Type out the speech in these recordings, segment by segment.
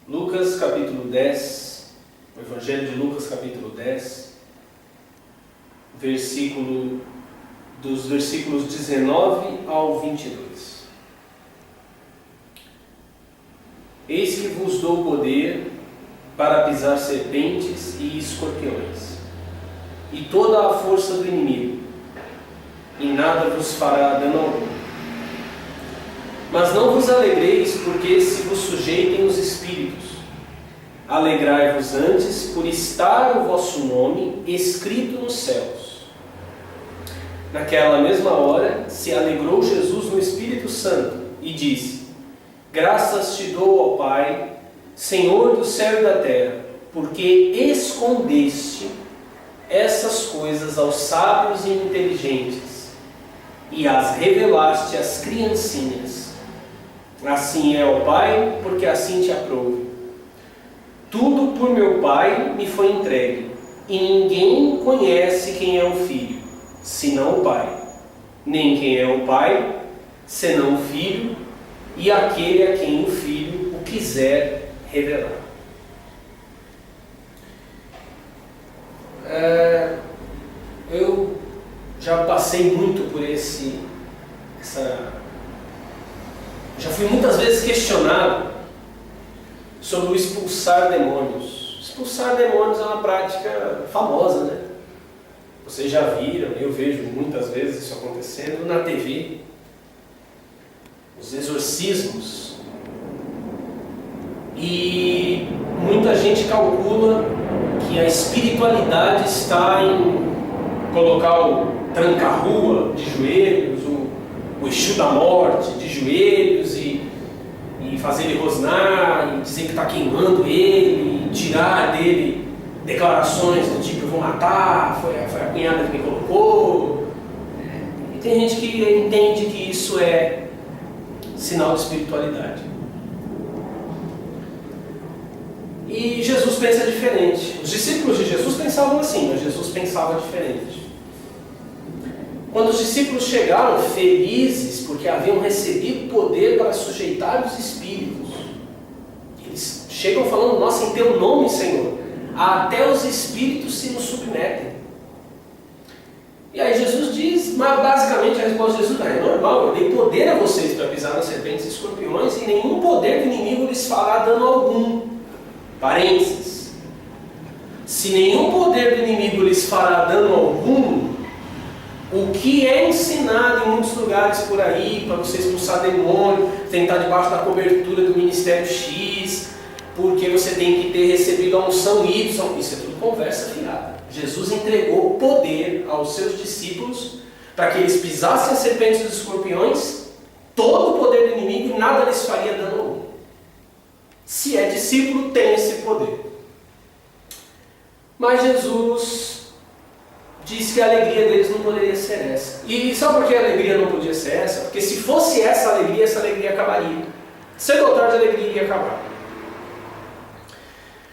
Lucas capítulo 10, o Evangelho de Lucas capítulo 10, dos versículos 19 ao 22. Eis que vos dou poder para pisar serpentes e escorpiões, e toda a força do inimigo, e nada vos fará dano algum. Mas não vos alegreis porque se vos sujeitem os espíritos. Alegrai-vos antes por estar o vosso nome escrito nos céus. Naquela mesma hora se alegrou Jesus no Espírito Santo e disse: Graças te dou, ó Pai, Senhor do céu e da terra, porque escondeste essas coisas aos sábios e inteligentes e as revelaste às criancinhas. Assim é, ó Pai, porque assim te aprouve. Tudo por meu Pai me foi entregue, e ninguém conhece quem é o Filho, senão o Pai, nem quem é o Pai, senão o Filho, e aquele a quem o Filho o quiser revelar. Eu já passei muito por já fui muitas vezes questionado sobre o expulsar demônios. Expulsar demônios é uma prática famosa, né? Vocês já viram, eu vejo muitas vezes isso acontecendo na TV. Os exorcismos. E muita gente calcula que a espiritualidade está em colocar o tranca-rua de joelhos, o Exu da morte de joelhos e fazer ele rosnar e dizer que está queimando ele, e tirar dele declarações do tipo: eu vou matar, foi a cunhada que me colocou. E tem gente que entende que isso é sinal de espiritualidade. E Jesus pensa diferente. Os discípulos de Jesus pensavam assim, mas Jesus pensava diferente. Quando os discípulos chegaram felizes porque haviam recebido poder para sujeitar os espíritos, eles chegam falando: nossa, em teu nome, Senhor, até os espíritos se nos submetem. E aí Jesus diz, mas basicamente a resposta de Jesus é normal: eu dei poder a vocês para pisar nas serpentes e escorpiões, e nenhum poder do inimigo lhes fará dano algum. Parênteses. Se nenhum poder do inimigo lhes fará dano algum, o que é ensinado em muitos lugares por aí, para você expulsar demônio, tentar debaixo da cobertura do ministério X, porque você tem que ter recebido a unção Y, isso é tudo conversa fiada. Jesus entregou poder aos seus discípulos para que eles pisassem as serpentes e os escorpiões, todo o poder do inimigo, e nada lhes faria dano algum. Se é discípulo, tem esse poder. Mas Jesus disse que a alegria deles não poderia ser essa. E sabe por que a alegria não podia ser essa? Porque se fosse essa alegria acabaria. Cedo ou tarde a alegria ia acabar.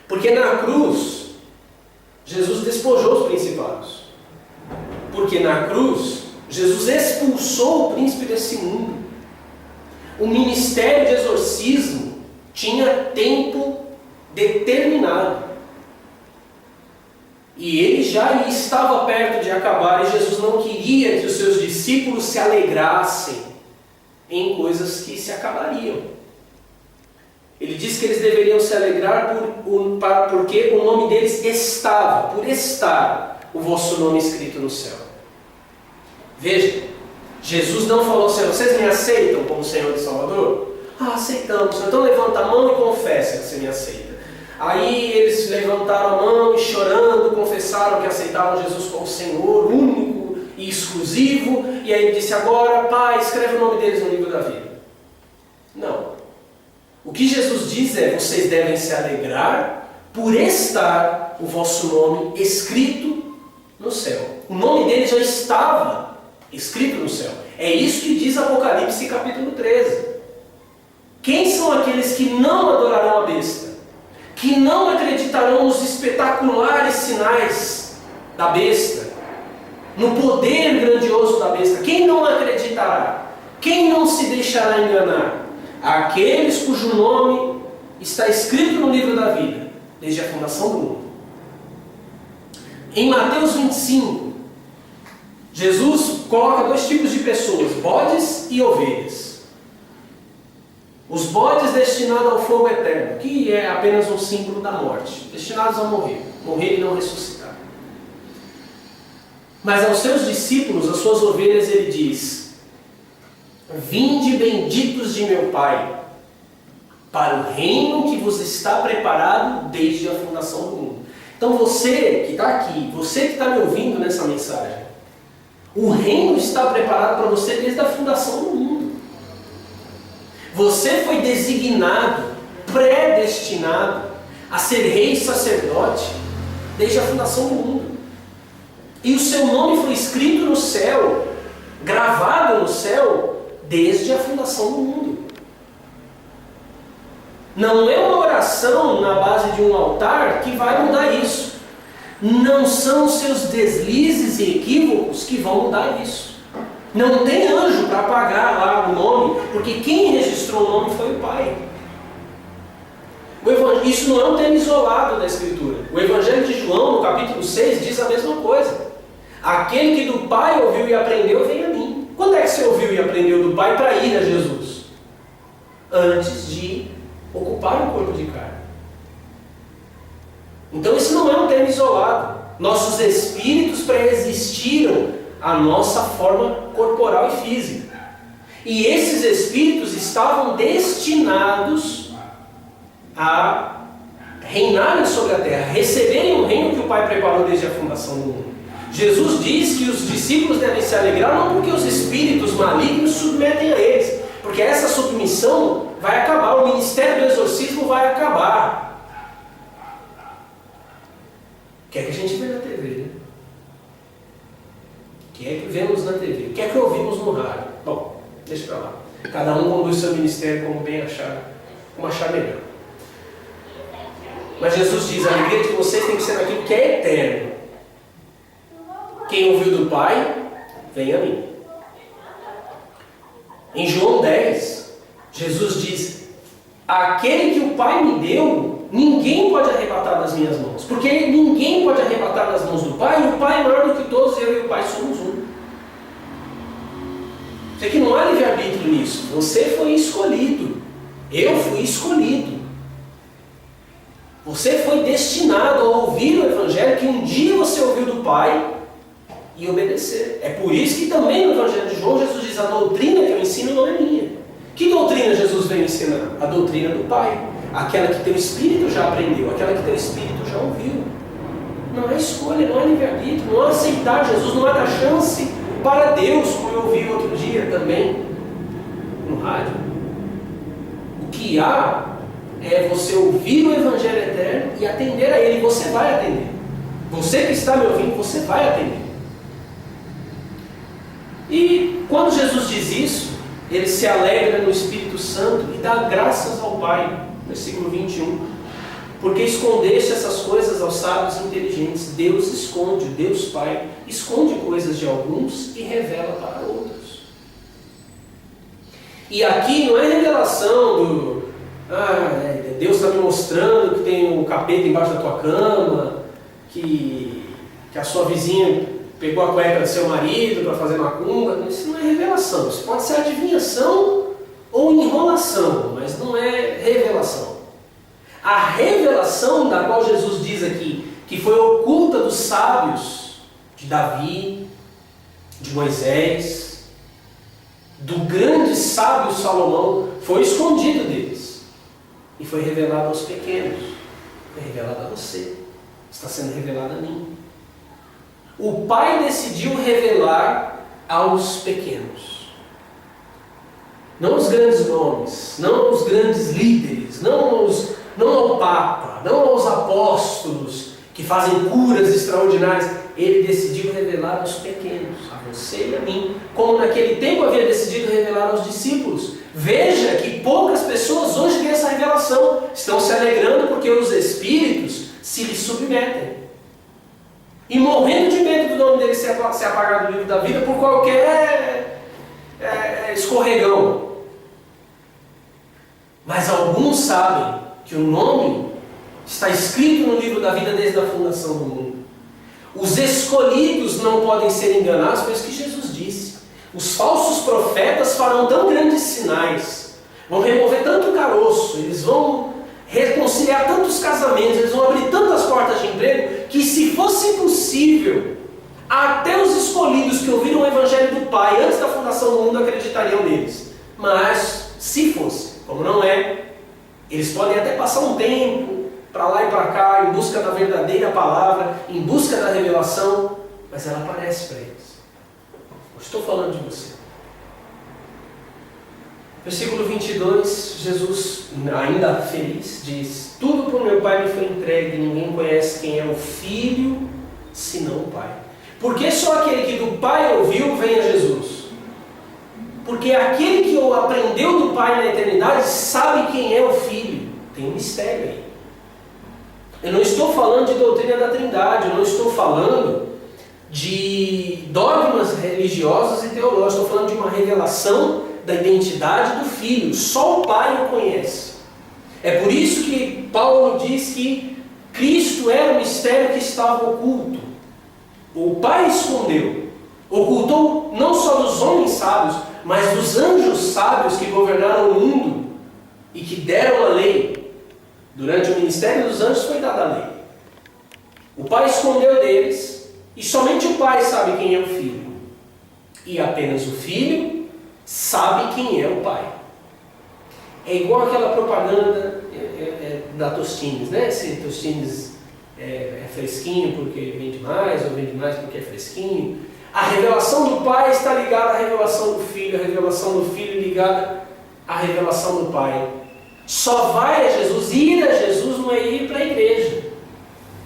Porque na cruz, Jesus despojou os principados. Porque na cruz, Jesus expulsou o príncipe desse mundo. O ministério de exorcismo tinha tempo determinado. E ele já estava perto de acabar, e Jesus não queria que os seus discípulos se alegrassem em coisas que se acabariam. Ele disse que eles deveriam se alegrar porque o nome deles estava, por estar o vosso nome escrito no céu. Veja, Jesus não falou assim: vocês me aceitam como Senhor e Salvador? Ah, aceitamos. Então levanta a mão e confessa que você me aceita. Aí eles levantaram a mão e, chorando, confessaram que aceitavam Jesus como Senhor, único e exclusivo. E aí ele disse: agora, Pai, escreve o nome deles no livro da vida. Não. O que Jesus diz é: vocês devem se alegrar por estar o vosso nome escrito no céu. O nome deles já estava escrito no céu. É isso que diz Apocalipse capítulo 13. Quem são aqueles que não adorarão a besta? Que não acreditarão nos espetaculares sinais da besta, no poder grandioso da besta? Quem não acreditará? Quem não se deixará enganar? Aqueles cujo nome está escrito no livro da vida, desde a fundação do mundo. Em Mateus 25, Jesus coloca dois tipos de pessoas, bodes e ovelhas. Os bodes destinados ao fogo eterno, que é apenas um símbolo da morte, destinados a morrer e não ressuscitar. Mas aos seus discípulos, às suas ovelhas, ele diz: vinde benditos de meu Pai, para o reino que vos está preparado desde a fundação do mundo. Então você que está aqui, você que está me ouvindo nessa mensagem, o reino está preparado para você desde a fundação do mundo. Você foi designado, predestinado a ser rei e sacerdote desde a fundação do mundo. E o seu nome foi escrito no céu, gravado no céu, desde a fundação do mundo. Não é uma oração na base de um altar que vai mudar isso. Não são seus deslizes e equívocos que vão mudar isso. Não tem anjo para apagar lá o nome, porque quem registrou o nome foi o Pai. Isso não é um tema isolado da Escritura. O Evangelho de João, no capítulo 6, diz a mesma coisa. Aquele que do Pai ouviu e aprendeu, vem a mim. Quando é que você ouviu e aprendeu do Pai para ir a Jesus? Antes de ocupar o corpo de carne. Então isso não é um tema isolado. Nossos espíritos pré-existiram a nossa forma corporal e física. E esses espíritos estavam destinados a reinarem sobre a terra, receberem o reino que o Pai preparou desde a fundação do mundo. Jesus diz que os discípulos devem se alegrar não porque os espíritos malignos submetem a eles, porque essa submissão vai acabar, o ministério do exorcismo vai acabar. O que é que a gente vê na TV, né? O que é que vemos na TV? O que é que ouvimos no rádio? Bom, deixa pra lá. Cada um conduz seu ministério como bem achar, como achar melhor. Mas Jesus diz, a alegria de vocês tem que ser naquilo que é eterno. Quem ouviu do Pai, vem a mim. Em João 10, Jesus diz, aquele que o Pai me deu, ninguém pode arrebatar das minhas mãos. Porque ninguém pode arrebatar das mãos do Pai, e o Pai é maior do que todos, eu e o Pai somos um. Sei que não há livre-arbítrio nisso. Você foi escolhido. Eu fui escolhido. Você foi destinado a ouvir o Evangelho que um dia você ouviu do Pai e obedecer. É por isso que também no Evangelho de João Jesus diz, a doutrina que eu ensino não é minha. Que doutrina Jesus vem ensinar? A doutrina do Pai. Aquela que teu espírito já aprendeu, aquela que teu espírito já ouviu. Não há escolha, não há livre-arbítrio, não há aceitar Jesus, não há dar chance para Deus, como eu ouvi outro dia também no rádio. O que há é você ouvir o Evangelho eterno e atender a ele. Você vai atender. Você que está me ouvindo, você vai atender. E quando Jesus diz isso, ele se alegra no Espírito Santo e dá graças ao Pai. Versículo 21. Porque escondeste essas coisas aos sábios e inteligentes. Deus esconde, Deus Pai, esconde coisas de alguns e revela para outros. E aqui não é revelação do... Deus está me mostrando que tem um capeta embaixo da tua cama, que a sua vizinha pegou a cueca do seu marido para fazer macumba. Isso não é revelação. Isso pode ser adivinhação ou enrolação, mas não é revelação. A revelação da qual Jesus diz aqui, que foi oculta dos sábios, de Davi, de Moisés, do grande sábio Salomão, foi escondido deles. E foi revelado aos pequenos. Foi revelado a você. Está sendo revelado a mim. O Pai decidiu revelar aos pequenos. Não os grandes nomes, não os grandes líderes, não ao Papa, não aos apóstolos que fazem curas extraordinárias. Ele decidiu revelar aos pequenos, a você e a mim, como naquele tempo havia decidido revelar aos discípulos. Veja que poucas pessoas hoje têm essa revelação, estão se alegrando porque os espíritos se lhes submetem. E morrendo de medo do nome dele ser apagado do livro da vida por qualquer escorregão. Mas alguns sabem que o nome está escrito no livro da vida desde a fundação do mundo. Os escolhidos não podem ser enganados, foi isso que Jesus disse. Os falsos profetas farão tão grandes sinais, vão remover tanto caroço, eles vão reconciliar tantos casamentos, eles vão abrir tantas portas de emprego, que se fosse possível, até os escolhidos que ouviram o Evangelho do Pai antes da fundação do mundo acreditariam neles. Mas, se fosse, como não é, eles podem até passar um tempo para lá e para cá, em busca da verdadeira palavra, em busca da revelação, mas ela aparece para eles. Eu estou falando de você. Versículo 22, Jesus, ainda feliz, diz: tudo por meu Pai me foi entregue, ninguém conhece quem é o Filho, senão o Pai. Porque só aquele que do Pai ouviu vem a Jesus. Porque aquele que o aprendeu do Pai na eternidade sabe quem é o Filho. Tem um mistério aí. Eu não estou falando de doutrina da Trindade, eu não estou falando de dogmas religiosos e teológicos, estou falando de uma revelação da identidade do Filho. Só o Pai o conhece. É por isso que Paulo diz que Cristo era o mistério que estava oculto. O Pai escondeu, ocultou não só dos homens sábios, mas dos anjos sábios que governaram o mundo e que deram a lei. Durante o ministério dos anjos foi dada a lei. O Pai escondeu deles, e somente o Pai sabe quem é o Filho. E apenas o Filho sabe quem é o Pai. É igual aquela propaganda da Tostines, né? Se Tostines é fresquinho porque vende mais, ou vende mais porque é fresquinho. A revelação do Pai está ligada à revelação do Filho, a revelação do Filho ligada à revelação do Pai. Só vai a Jesus, ir a Jesus não é ir para a igreja,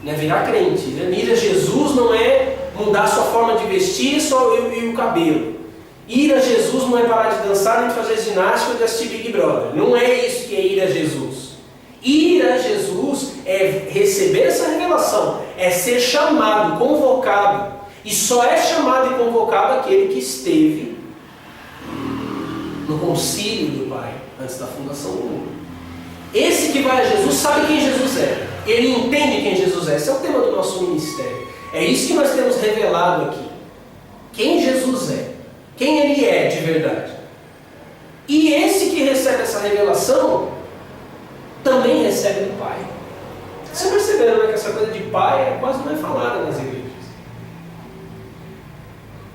não é virar crente. Ir a Jesus não é mudar sua forma de vestir e o cabelo. Ir a Jesus não é parar de dançar, nem de fazer ginástica ou de assistir Big Brother. Não é isso que é ir a Jesus. Ir a Jesus é receber essa revelação, é ser chamado, convocado. E só é chamado e convocado aquele que esteve no concílio do Pai, antes da fundação do mundo. Esse que vai a Jesus sabe quem Jesus é. Ele entende quem Jesus é. Esse é o tema do nosso ministério. É isso que nós temos revelado aqui. Quem Jesus é. Quem Ele é de verdade. E esse que recebe essa revelação também recebe do Pai. Vocês perceberam, né, que essa coisa de Pai quase não é falada nas igrejas.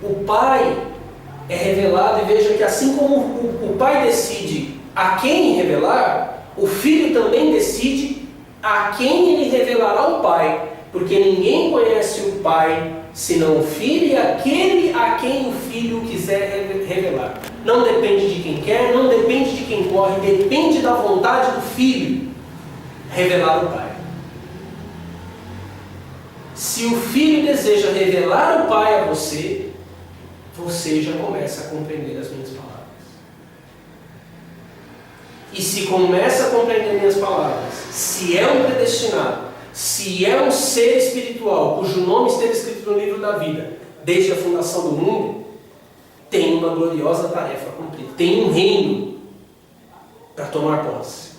O Pai é revelado, e veja que assim como o Pai decide a quem revelar, o Filho também decide a quem Ele revelará o Pai, porque ninguém conhece o Pai senão o Filho e aquele a quem o Filho quiser revelar. Não depende de quem quer, não depende de quem corre, depende da vontade do Filho revelar o Pai. Se o Filho deseja revelar o Pai a você, você já começa a compreender as minhas palavras. E se começa a compreender minhas palavras, se é um predestinado, se é um ser espiritual, cujo nome esteve escrito no livro da vida, desde a fundação do mundo, tem uma gloriosa tarefa a cumprir. Tem um reino para tomar posse.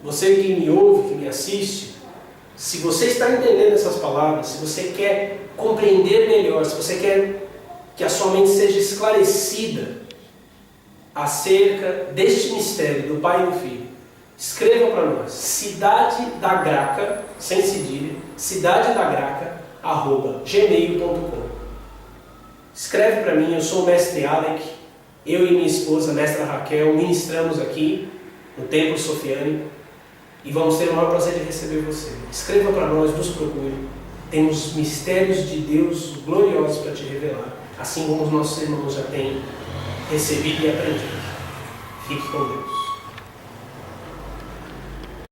Você que me ouve, que me assiste, se você está entendendo essas palavras, se você quer compreender melhor, se você quer que a sua mente seja esclarecida acerca deste mistério do Pai e do Filho, escreva para nós, Cidade da Graca, sem cedilha, cidadedagraca@gmail.com. Escreve para mim, eu sou o mestre Alec, eu e minha esposa, a mestra Raquel, ministramos aqui no Templo Sofiânico e vamos ter o maior prazer de receber você. Escreva para nós, nos procure. Temos mistérios de Deus gloriosos para te revelar, assim como os nossos irmãos já têm recebido e aprendido. Fique com Deus.